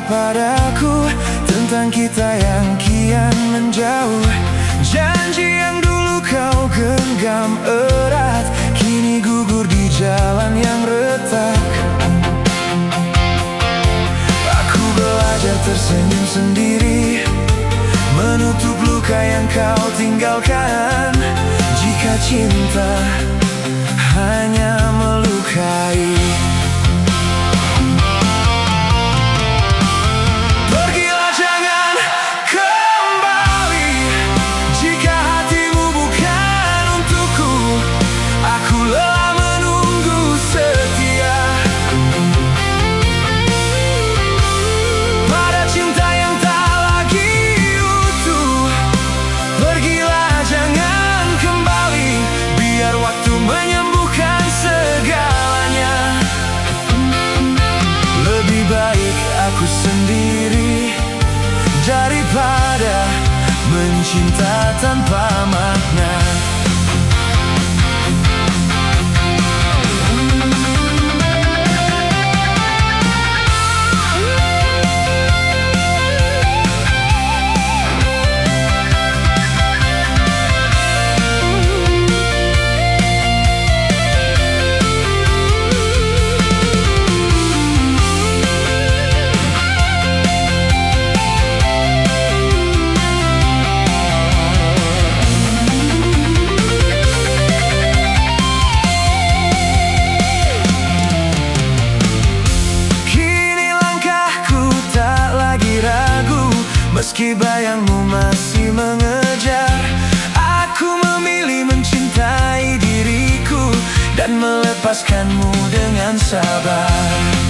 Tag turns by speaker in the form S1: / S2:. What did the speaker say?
S1: Padaku tentang kita yang kian menjauh. Janji yang dulu kau genggam erat kini gugur di jalan yang retak. Aku belajar tersenyum sendiri, menutup luka yang kau tinggalkan. Jika cinta hanya melukai, aku sendiri daripada mencinta tanpa makna. Meski bayangmu masih mengejar, aku memilih mencintai diriku dan melepaskanmu dengan sabar.